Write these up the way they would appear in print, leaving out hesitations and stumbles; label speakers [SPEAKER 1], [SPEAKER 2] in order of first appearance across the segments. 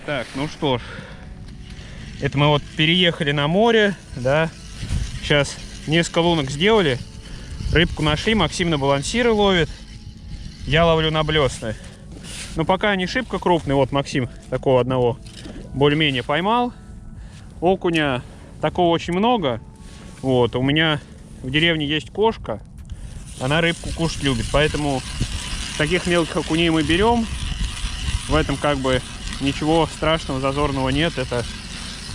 [SPEAKER 1] Так, ну что ж, это мы вот переехали на море, да, сейчас несколько лунок сделали, рыбку нашли, Максим на балансиры ловит, я ловлю на блесны. Но пока они шибко крупные, вот Максим такого одного более-менее поймал, окуня такого очень много, вот, у меня в деревне есть кошка, она рыбку кушать любит, поэтому таких мелких окуней мы берем, в этом как бы ничего страшного, зазорного нет. Это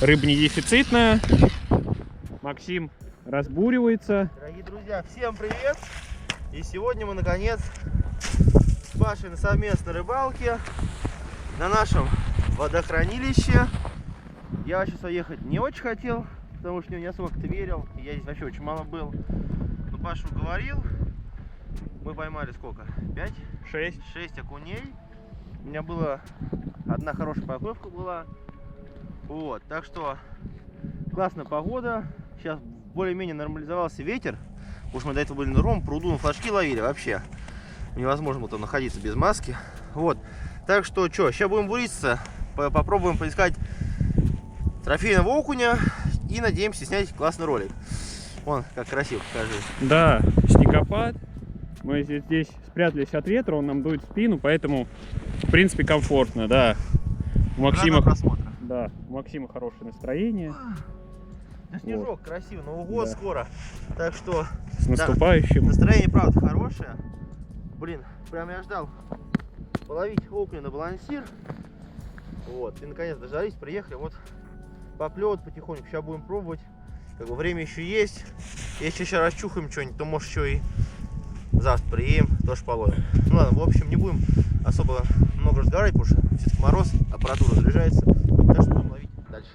[SPEAKER 1] рыба не дефицитная. Максим разбуривается.
[SPEAKER 2] Дорогие друзья, всем привет! И сегодня мы наконец с Пашей на совместной рыбалке на нашем водохранилище. Я вообще сюда ехать не очень хотел, потому что не особо как-то верил. Я здесь вообще очень мало был. Но Паша уговорил. Мы поймали сколько? 5? 6 окуней. У меня была одна хорошая поклевка была. Вот, так что классная погода. Сейчас более-менее нормализовался ветер. Уж мы до этого были на другом пруду, на флажки ловили вообще. Невозможно было там находиться без маски. Вот, так что что, сейчас будем буриться. Попробуем поискать трофейного окуня. И надеемся снять классный ролик. Вон, как красиво, покажи.
[SPEAKER 1] Да, снегопад. Мы здесь спрятались от ветра, он нам дует в спину, поэтому, в принципе, комфортно, да. У Максима, да, у Максима хорошее настроение.
[SPEAKER 2] Да, снежок вот. Красивый, Новый год да. Скоро. Так что
[SPEAKER 1] с наступающим.
[SPEAKER 2] Да, настроение, правда, хорошее. Блин, прям я ждал половить окуня на балансир. Вот, и наконец дождались, приехали. Вот поклевывают потихоньку. Сейчас будем пробовать. Как бы время еще есть. Если сейчас расчухаем что-нибудь, то может еще и завтра приедем, тоже половим. Ну ладно, в общем, не будем особо много разговаривать, потому что все-таки мороз, аппаратура разряжается. Так что будем ловить дальше.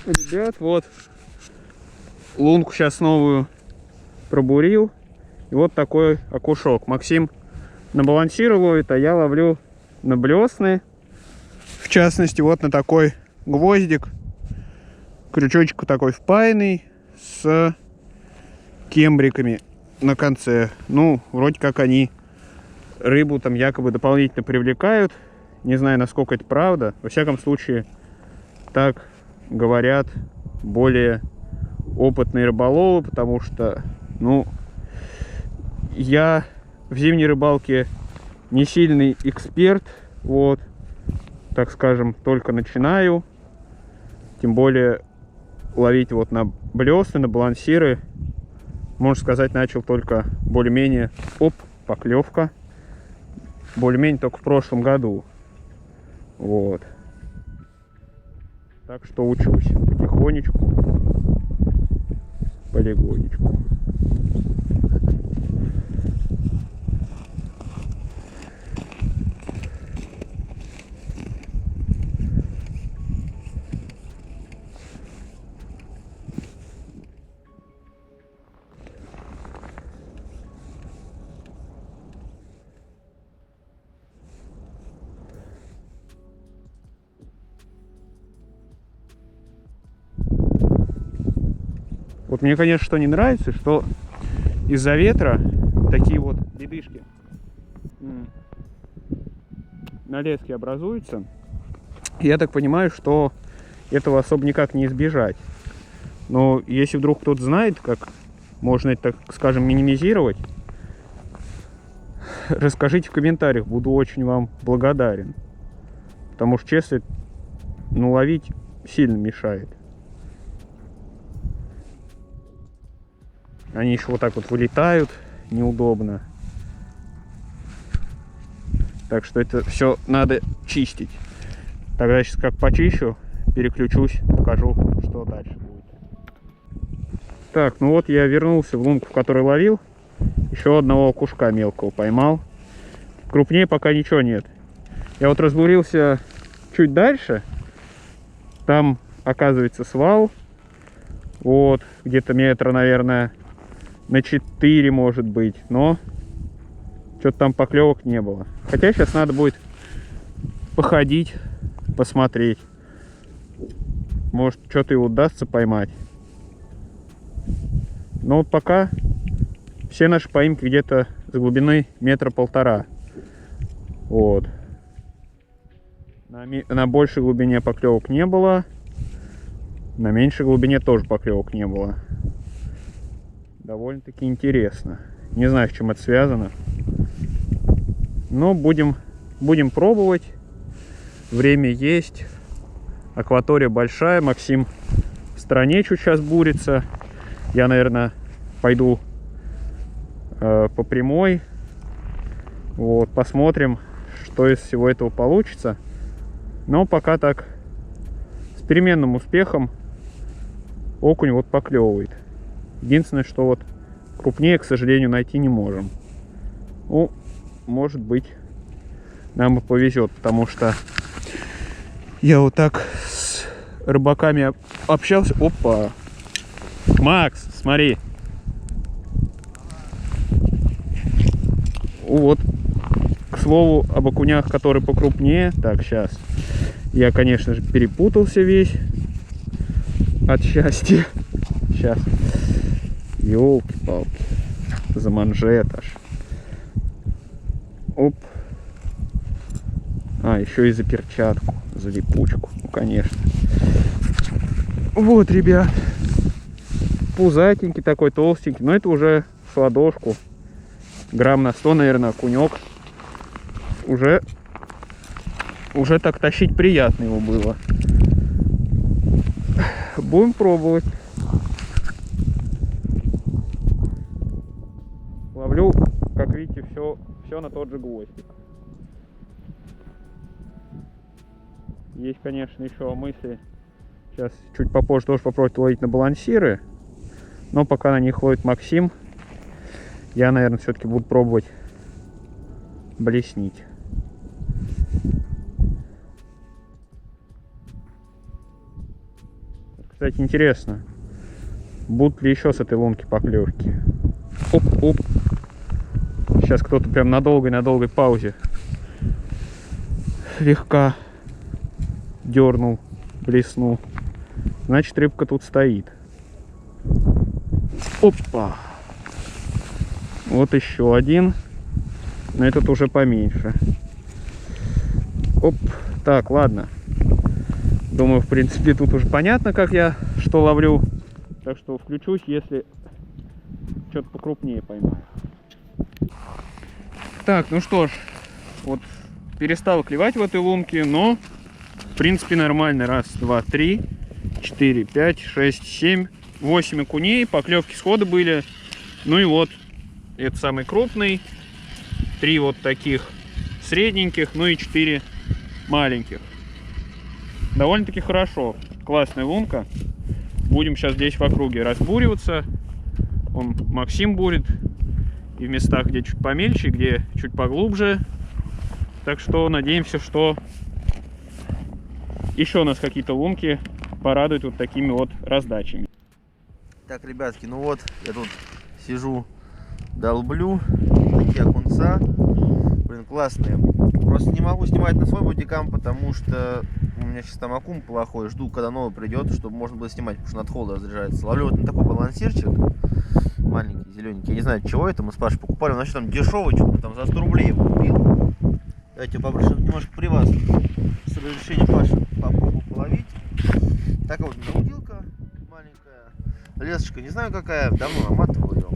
[SPEAKER 1] Ребят, вот лунку сейчас новую пробурил, и вот такой окушок. Максим на балансиры ловит, а я ловлю на блесны, в частности вот на такой гвоздик, крючочек такой впаянный с кембриками на конце. Ну, вроде как они рыбу там якобы дополнительно привлекают, не знаю, насколько это правда, во всяком случае так говорят более опытные рыболовы, потому что, ну, я в зимней рыбалке не сильный эксперт, вот, так скажем, только начинаю, тем более ловить вот на блесны, на балансиры, можно сказать, начал только более-менее, поклевка, более-менее только в прошлом году, вот. Так что учусь потихонечку, полегонечку. Вот мне, конечно, что не нравится, что из-за ветра такие вот ледышки на леске образуются. Я так понимаю, что этого особо никак не избежать. Но если вдруг кто-то знает, как можно это, так скажем, минимизировать, расскажите в комментариях, буду очень вам благодарен. Потому что, честно, ну, ловить сильно мешает. Они еще вот так вот вылетают, неудобно. Так что это все надо чистить. Тогда я сейчас как почищу, переключусь, покажу, что дальше будет. Так, ну вот я вернулся в лунку, в которой ловил. Еще одного окушка мелкого поймал. Крупнее пока ничего нет. Я вот разбурился чуть дальше. Там, оказывается, свал. Вот, где-то метра, наверное, на 4, может быть. Но что-то там поклевок не было. Хотя сейчас надо будет походить, посмотреть. Может, что-то и удастся поймать. Но вот пока все наши поимки где-то с глубины 1,5 метра. Вот. На большей глубине поклевок не было. На меньшей глубине тоже поклевок не было. Довольно-таки интересно. Не знаю, с чем это связано. Но будем пробовать. Время есть. Акватория большая. Максим в стороне чуть сейчас бурится. Я, наверное, пойду по прямой. Вот, посмотрим, что из всего этого получится. Но пока так, с переменным успехом, окунь вот поклевывает. Единственное, что вот крупнее, к сожалению, найти не можем. Ну, может быть, нам и повезет, потому что я вот так с рыбаками общался. Опа! Макс, смотри. Вот, к слову, об окунях, которые покрупнее. Так, сейчас. Я, конечно же, перепутался весь от счастья. Сейчас. Ёлки-палки. За манжет аж. Оп. А, еще и за перчатку. За липучку. Ну, конечно. Вот, ребят. Пузатенький такой, толстенький. Но это уже в ладошку. Грамм на 100, наверное, окунек. Уже так тащить приятно его было. Будем пробовать. Ловлю, как видите, все на тот же гвоздик. Есть, конечно, еще мысли. Сейчас чуть попозже тоже попробовать ловить на балансиры. Но пока на них ловит Максим, я, наверное, все-таки буду пробовать блеснить. Кстати, интересно, будут ли еще с этой лунки поклевки. Оп-оп. Сейчас кто-то прям на долгой паузе слегка дернул, блеснул. Значит, рыбка тут стоит. Опа! Вот еще один. Но этот уже поменьше. Оп. Так, ладно. Думаю, в принципе, тут уже понятно, как я что ловлю. Так что включусь, если что-то покрупнее поймаю. Так, ну что ж. Вот перестал клевать в этой лунке, но в принципе нормально. Раз, два, три, 4, 5, 6, 7, 8 окуней. Поклевки сходу были. Ну и вот, это самый крупный. 3 вот таких средненьких, ну и 4 маленьких. Довольно-таки хорошо. Классная лунка. Будем сейчас здесь в округе разбуриваться. Он Максим бурит. И в местах, где чуть помельче, где чуть поглубже. Так что надеемся, что еще нас какие-то лунки порадуют вот такими вот раздачами.
[SPEAKER 2] Так, ребятки, ну вот, я тут сижу, долблю. Такие окунца. Блин, классные. Просто не могу снимать на свой бодикам, потому что у меня сейчас там аккум плохой. Жду, когда новый придет, чтобы можно было снимать, потому что над холодом разряжается. Ловлю вот на такой балансирчик. Маленький, зелененький. Я не знаю, чего это. Мы с Пашей покупали. Он вообще там дешевый, что-то там за 100 рублей его купил. Давайте попрошу немножко при вас с разрешения Паши попробую половить. Такая вот удилка маленькая. Лесочка, не знаю какая, давно наматывал ее.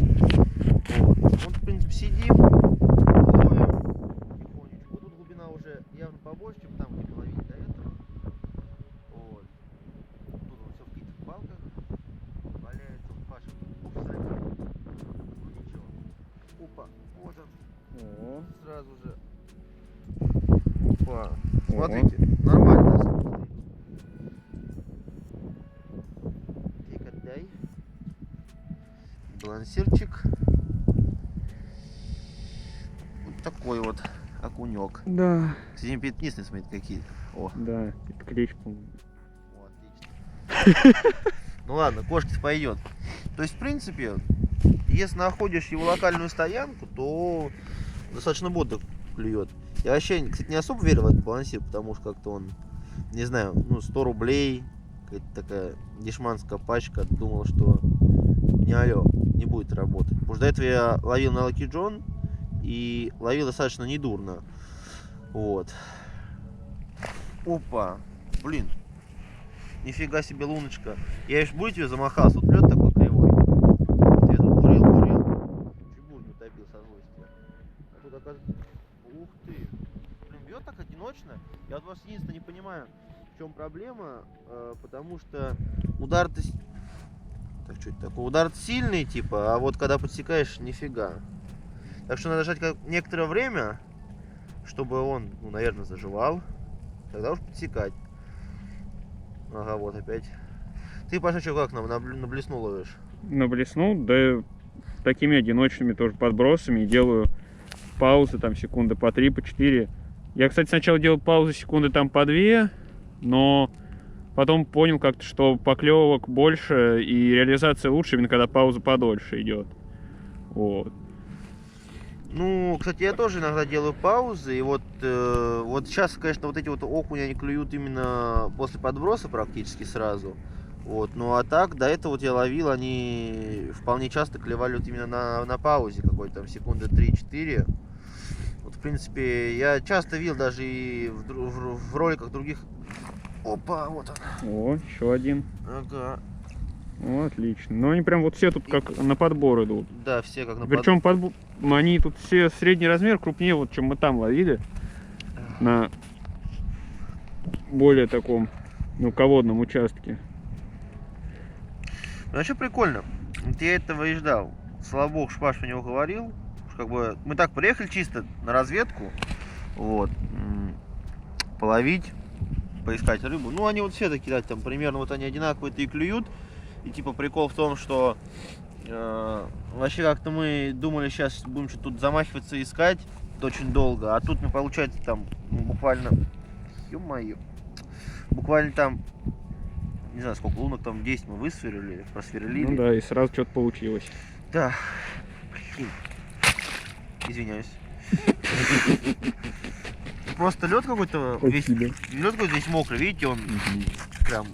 [SPEAKER 2] Вот, в принципе, сидим, ловим потихонечку. Тут глубина уже явно побольше, чем там, где ловить до этого. Вот. Тут вот все в каких-то палках валяется. Паша, ну ничего. Опа, вот он. Сразу же. Опа. Смотрите, нормально. Тихо, дай. Балансирчик. Вот такой вот окунек.
[SPEAKER 1] Да.
[SPEAKER 2] Сегодня пятнистые, смотрите, какие. О.
[SPEAKER 1] Да, это клещ, по-моему.
[SPEAKER 2] Вот, Ну ладно, кошки пойдет. То есть, в принципе, если находишь его локальную стоянку, то достаточно бодро клюет. Я вообще, кстати, не особо верю в этот балансир, потому что как-то он, не знаю, ну 100 рублей, какая-то такая дешманская пачка, думал, что не алё, не будет работать. Потому что до этого я ловил на Lucky John и ловил достаточно недурно. Вот. Опа, блин, нифига себе луночка. Я ещё будете ее замахался, вот лед такой кривой. Я тут бурил, чуть бурь не утопил со злости. А тут оказывается, ух ты, блин, бьет так одиночно. Я вот вас единственное не понимаю, в чем проблема, потому что удар-то... Так, что это такое? Удар сильный, типа, а вот когда подсекаешь, нифига. Так что надо ждать некоторое время, чтобы он, ну, наверное, заживал. Тогда уж подсекать. Ага, вот опять. Ты, Паша, что, как на блесну ловишь?
[SPEAKER 1] На блесну, да такими одиночными тоже подбросами. Делаю паузы там секунды по 3, по 4. Я, кстати, сначала делал паузы секунды там по 2, но потом понял как-то, что поклевок больше и реализация лучше, именно когда пауза подольше идет. Вот.
[SPEAKER 2] Ну, кстати, я тоже иногда делаю паузы, и вот сейчас, конечно, вот эти вот окуни, они клюют именно после подброса практически сразу. Вот, ну а так, до этого вот я ловил, они вполне часто клевали вот именно на паузе какой-то, там, секунды 3-4. Вот, в принципе, я часто видел даже и в роликах других. Опа, вот он.
[SPEAKER 1] О, еще один.
[SPEAKER 2] Ага.
[SPEAKER 1] О, отлично. Но они прям вот все тут как на подбор идут.
[SPEAKER 2] Да, все как на
[SPEAKER 1] Причем они тут все средний размер, крупнее, вот чем мы там ловили. На более таком мелководном участке.
[SPEAKER 2] Ну, вообще прикольно. Вот я этого и ждал. Слава богу, Паш про него говорил. Как бы мы так приехали чисто на разведку. Вот. Половить, поискать рыбу. Ну, они вот все такие, там примерно вот они одинаковые-то и клюют. И типа прикол в том, что вообще как-то мы думали, сейчас будем что-то тут замахиваться и искать очень долго. А тут мы, получается, там буквально... Ё-моё. Буквально там... Не знаю, сколько лунок, там 10 мы высверлили, просверлили.
[SPEAKER 1] Ну да, и сразу что-то получилось.
[SPEAKER 2] Да. Извиняюсь. Просто лед какой-то весь, весь мокрый, видите, он прям...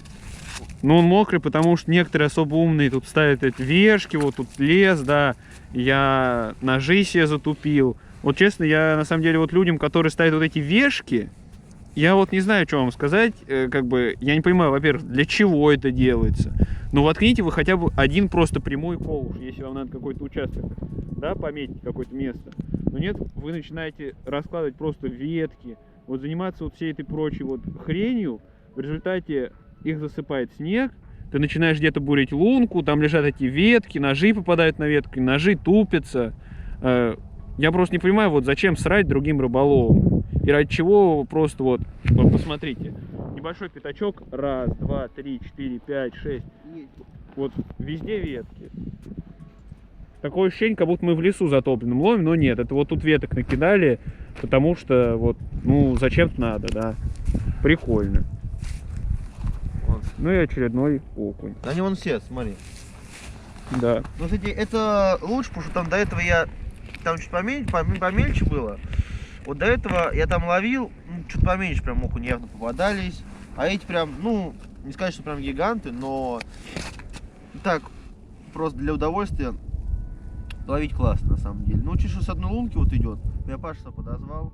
[SPEAKER 1] Ну он мокрый, потому что некоторые особо умные тут ставят эти вешки, вот тут лес, да, я ножи себе затупил. Вот честно, я на самом деле вот людям, которые ставят вот эти вешки, я вот не знаю, что вам сказать, как бы, я не понимаю, во-первых, для чего это делается. Но воткните вы хотя бы один просто прямой ковш, если вам надо какой-то участок, да, пометить какое-то место. Но нет, вы начинаете раскладывать просто ветки, вот заниматься вот всей этой прочей вот хренью, в результате их засыпает снег, ты начинаешь где-то бурить лунку, там лежат эти ветки, ножи попадают на ветки, ножи тупятся. Я просто не понимаю, вот зачем срать другим рыболовам. И ради чего просто вот посмотрите. Небольшой пятачок. 1, 2, 3, 4, 5, 6. Вот везде ветки. Такое ощущение, как будто мы в лесу затопленном ловим, но нет. Это вот тут веток накидали, потому что вот, ну, зачем-то надо, да. Прикольно.
[SPEAKER 2] Вот.
[SPEAKER 1] Ну и очередной окунь.
[SPEAKER 2] Они вон все, смотри.
[SPEAKER 1] Да.
[SPEAKER 2] Ну, кстати, это лучше, потому что там до этого я... Там чуть помельче было. Вот до этого я там ловил, ну, чуть поменьше прям окуни явно попадались. А эти прям, ну, не сказать, что прям гиганты, но так, просто для удовольствия ловить классно на самом деле. Ну, чуть что с одной лунки вот идет. Я Паша подозвал.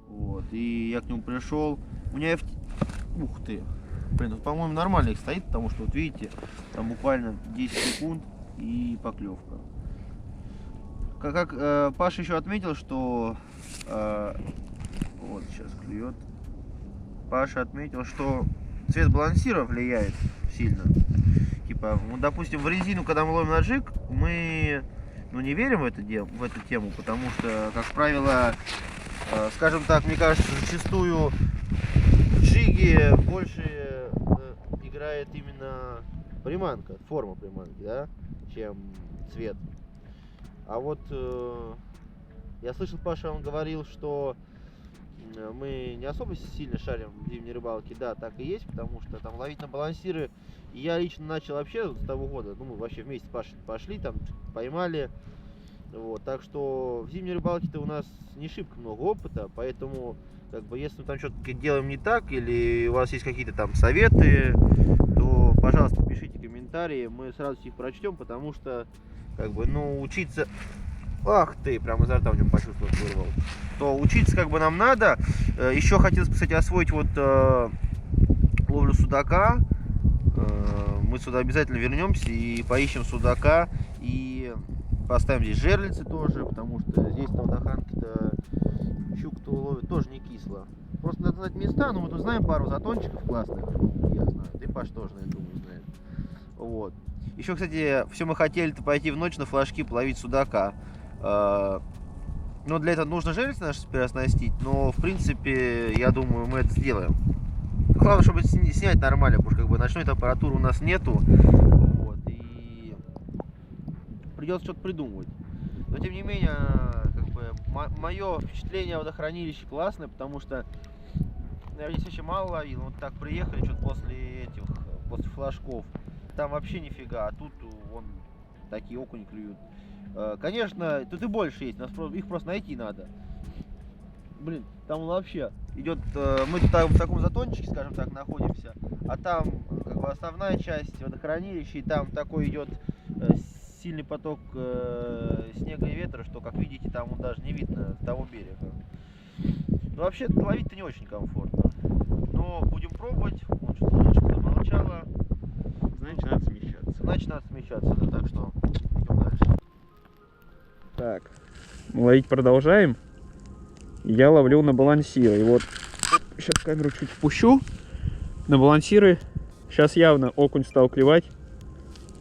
[SPEAKER 2] Вот, и я к нему пришел. У меня ух ты. Блин, тут, по-моему, нормально их стоит, потому что, вот видите, там буквально 10 секунд и поклевка. Как Паша еще отметил, что вот сейчас клюет. Паша отметил, что цвет балансира влияет сильно. Типа, ну, допустим, в резину, когда мы ловим на джиг, мы, ну, не верим в эту тему, потому что, как правило, скажем так, мне кажется, зачастую в джиге больше играет именно приманка, форма приманки, да, чем цвет. А вот я слышал, Паша, он говорил, что мы не особо сильно шарим в зимней рыбалке, да, так и есть, потому что там ловить на балансиры я лично начал вообще с того года, ну мы вообще вместе пошли там, поймали, вот, так что в зимней рыбалке-то у нас не шибко много опыта, поэтому как бы если мы там что-то делаем не так или у вас есть какие-то там советы, то, пожалуйста, пишите комментарии, мы сразу их прочтем, потому что как бы, ну, учиться... Ах ты, прямо изо рта в нем почувствовал, вырвал. То учиться как бы нам надо. Еще хотелось бы, кстати, освоить вот ловлю судака. Мы сюда обязательно вернемся и поищем судака. И поставим здесь жерлицы тоже, потому что здесь на водохранке-то щуку-то ловит тоже не кисло. Просто надо знать места, но мы тут знаем пару затончиков классных. Ну, я знаю, ты Паш тоже, я думаю, знает. Вот. Еще, кстати, все мы хотели-то пойти в ночь на флажки половить судака. Но для этого нужно жерлицы наши переоснастить, но в принципе, я думаю, мы это сделаем. Главное, чтобы снять нормально, потому что как бы ночной температуры у нас нету. Вот, и придется что-то придумывать. Но тем не менее, как бы, мое впечатление о водохранилище классное, потому что я здесь очень мало ловил. Вот так приехали что-то после флажков. Там вообще нифига, а тут вон такие окуни клюют. Конечно, тут и больше есть, их просто найти надо. Блин, там вообще идет, мы тут в таком затончике, скажем так, находимся, а там как бы основная часть водохранилища, и там такой идет сильный поток снега и ветра, что, как видите, там он даже не видно с того берега. Ну, вообще ловить-то не очень комфортно, но будем пробовать. Вот что-то немножко замолчало.
[SPEAKER 1] Значит, надо смещаться.
[SPEAKER 2] Значит, надо смещаться, да, так что идем дальше.
[SPEAKER 1] Так, ловить продолжаем. Я ловлю на балансиры. И вот сейчас камеру чуть спущу. На балансиры сейчас явно окунь стал клевать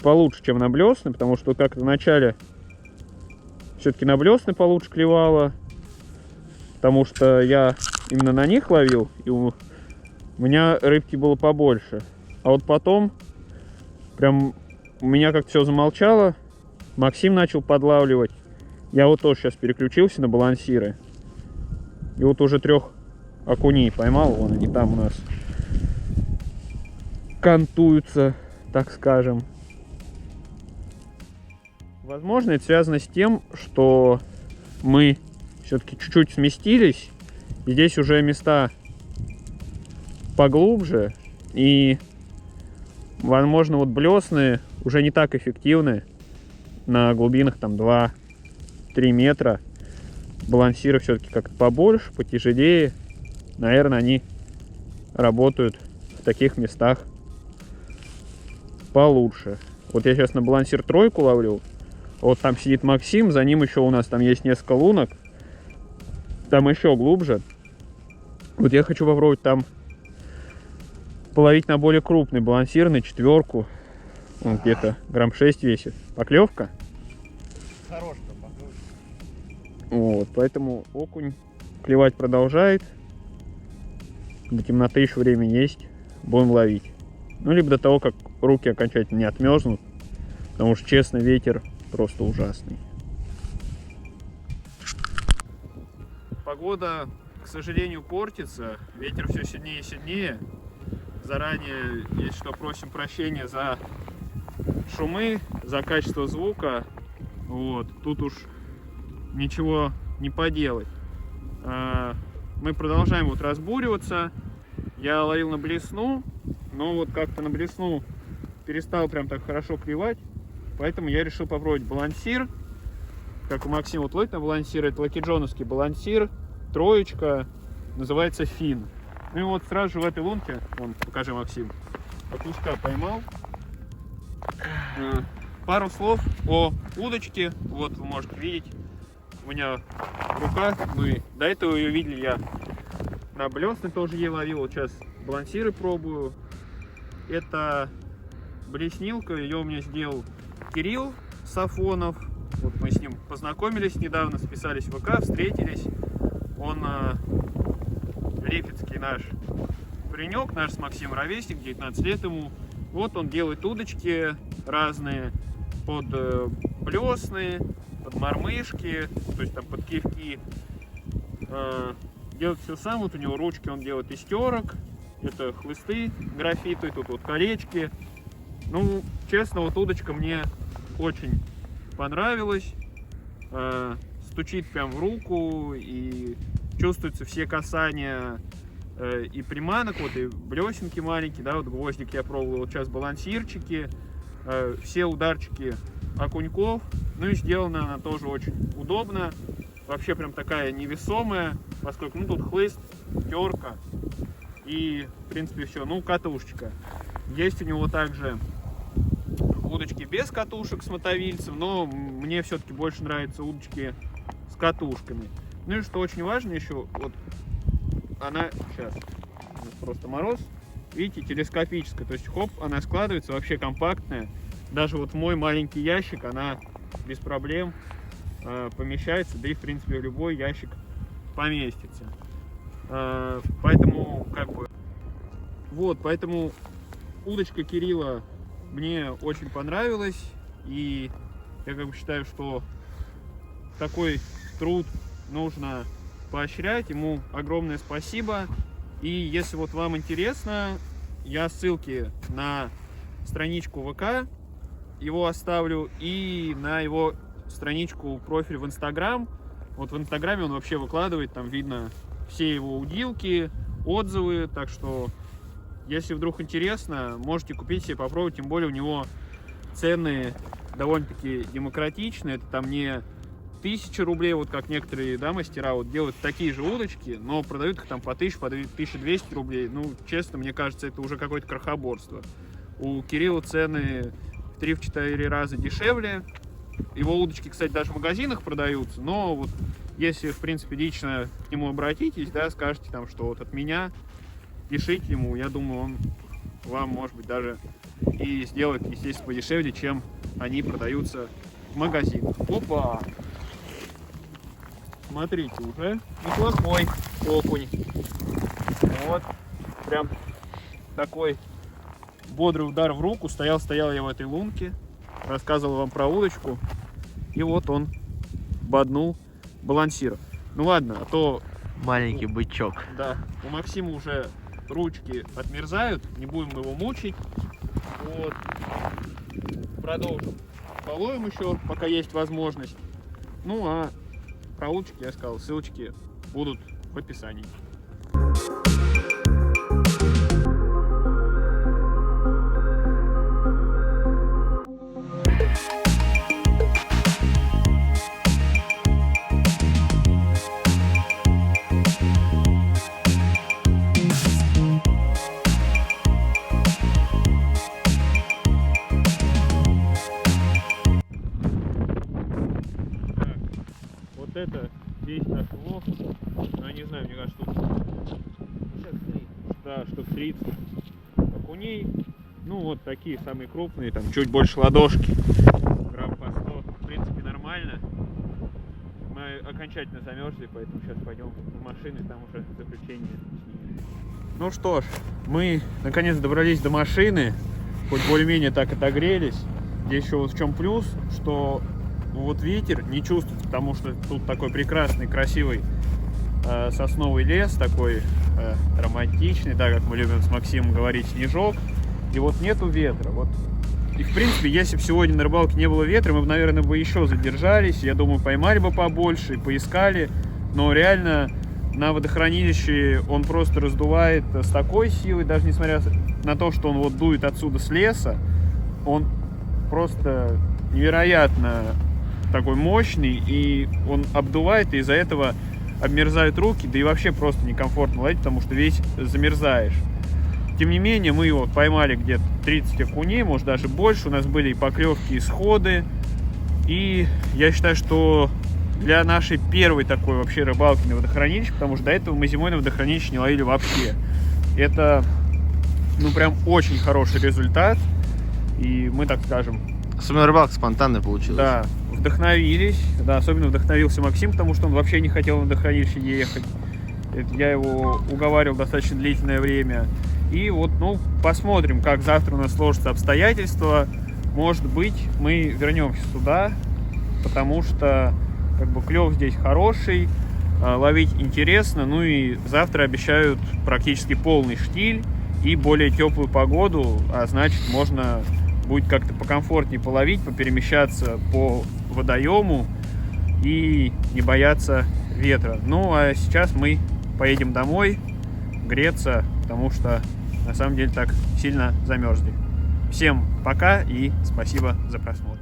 [SPEAKER 1] получше, чем на блесны, потому что как-то в начале все-таки на блесны получше клевало, потому что я именно на них ловил, и у меня рыбки было побольше. А вот потом прям у меня как-то все замолчало. Максим начал подлавливать. Я вот тоже сейчас переключился на балансиры. И вот уже 3 окуней поймал. Вон они там у нас кантуются, так скажем. Возможно, это связано с тем, что мы все-таки чуть-чуть сместились. И здесь уже места поглубже. И, возможно, вот блесны уже не так эффективны на глубинах там 2-3 метра. Балансиры все-таки как-то побольше, потяжелее. Наверное, они работают в таких местах получше. Вот я сейчас на балансир 3 ловлю. Вот там сидит Максим, за ним еще у нас там есть несколько лунок. Там еще глубже. Вот я хочу попробовать там половить на более крупный балансир, на 4. Он где-то грамм 6 весит. Поклевка?
[SPEAKER 2] Хорошая поклевка.
[SPEAKER 1] Вот, поэтому окунь клевать продолжает. До темноты еще время есть. Будем ловить. Ну, либо до того, как руки окончательно не отмерзнут. Потому что, честно, ветер просто ужасный. Погода, к сожалению, портится. Ветер все сильнее и сильнее. Заранее, если что, просим прощения за шумы, за качество звука. Вот, тут уж ничего не поделать. Мы продолжаем вот разбуриваться. Я ловил на блесну, но вот как-то на блесну перестал прям так хорошо клевать. Поэтому я решил попробовать балансир. Как у Максима вот ловит на балансир, это лакиджоновский балансир, 3, называется Фин. Ну и вот сразу же в этой лунке, вон, покажи, Максим, окушка поймал. Пару слов о удочке. Вот вы можете видеть, у меня в руках. Мы до этого ее видели, я на блесны тоже ей ловил. Вот сейчас балансиры пробую. Это блеснилка, ее у меня сделал Кирилл Сафонов. Вот мы с ним познакомились недавно, списались в ВК, встретились. Он липецкий наш паренек, наш с Максимом ровесник, 19 лет ему. Вот он делает удочки разные под блесны, под мормышки, то есть там под кивки. делать все сам. Вот у него ручки он делает из терок. Это хлысты графиты, тут вот колечки. Ну, честно, вот удочка мне очень понравилась. Стучит прям в руку и чувствуются все касания и приманок, вот и блесенки маленькие, да, вот гвоздик я пробовал, вот сейчас балансирчики, все ударчики окуньков. Ну и сделана она тоже очень удобно. Вообще прям такая невесомая, поскольку, ну, тут хлыст, терка и, в принципе, все. Ну, катушечка. Есть у него также удочки без катушек с мотовильцем, но мне все-таки больше нравятся удочки с катушками. Ну и что очень важно еще, вот она сейчас, у нас просто мороз, видите, телескопическая, то есть хоп, она складывается, вообще компактная. Даже вот в мой маленький ящик она без проблем помещается, да и в принципе в любой ящик поместится. Поэтому как бы вот, поэтому удочка Кирилла мне очень понравилась, и я как бы считаю, что такой труд нужно поощрять, ему огромное спасибо. И если вот вам интересно, я ссылки на страничку ВК его оставлю и на его страничку, профиль в Инстаграм. Вот в Инстаграме он вообще выкладывает, там видно все его удилки, отзывы, так что если вдруг интересно, можете купить себе, попробовать, тем более у него цены довольно-таки демократичные, это там не 1000 рублей, вот как некоторые, да, мастера вот делают такие же удочки, но продают их там по 1000, по 1200 рублей. Ну, честно, мне кажется, это уже какое-то крохоборство. У Кирилла цены в 3-4 раза дешевле. Его удочки, кстати, даже в магазинах продаются, но вот если, в принципе, лично к нему обратитесь, да, скажете там, что вот от меня, пишите ему, я думаю, он вам, может быть, даже и сделает, естественно, подешевле, чем они продаются в магазинах. Опа! Смотрите, уже неплохой окунь. Вот, прям такой бодрый удар в руку. Стоял я в этой лунке, рассказывал вам про удочку, и вот он боднул балансир. Ну ладно, а то
[SPEAKER 2] Маленький бычок.
[SPEAKER 1] да, у Максима уже ручки отмерзают, не будем его мучить. Вот, продолжим. Половим еще, пока есть возможность. Ну а про удочки я сказал, ссылочки будут в описании. Вот это здесь наш улов. Ну, я не знаю, мне кажется, тут да, штук 30 окуней. Ну, вот такие самые крупные, там чуть больше ладошки. Грамм по 100. В принципе, нормально. Мы окончательно замерзли, поэтому сейчас пойдем в машину, и там уже заключение снимем. Ну что ж, мы наконец добрались до машины. Хоть более-менее так отогрелись. Здесь еще вот в чем плюс, что вот ветер не чувствуется, потому что тут такой прекрасный, красивый сосновый лес, такой романтичный, да, как мы любим с Максимом говорить, снежок. И вот нету ветра. Вот. И в принципе, если бы сегодня на рыбалке не было ветра, мы бы, наверное, еще задержались. Я думаю, поймали бы побольше, поискали. Но реально на водохранилище он просто раздувает с такой силой, даже несмотря на то, что он вот дует отсюда с леса, он просто невероятно такой мощный, и он обдувает, и из-за этого обмерзают руки, да и вообще просто некомфортно ловить, потому что весь замерзаешь. Тем не менее, мы его поймали где-то 30 окуней, может даже больше, у нас были и поклевки, и сходы, и я считаю, что для нашей первой такой вообще рыбалки на водохранилище, потому что до этого мы зимой на водохранилище не ловили вообще, это, ну, прям очень хороший результат, и мы, так скажем,
[SPEAKER 2] Особенно рыбалка спонтанная получилась.
[SPEAKER 1] да, вдохновились. Да, особенно вдохновился Максим, потому что он вообще не хотел на водохранилище ехать. Я его уговаривал достаточно длительное время. И вот, ну, посмотрим, как завтра у нас сложатся обстоятельства. Может быть, мы вернемся сюда, потому что как бы клев здесь хороший. Ловить интересно. Ну и завтра обещают практически полный штиль и более теплую погоду, а значит можно будет как-то покомфортнее половить, поперемещаться по водоему и не бояться ветра. Ну а сейчас мы поедем домой греться, потому что на самом деле так сильно замерзли. Всем пока и спасибо за просмотр.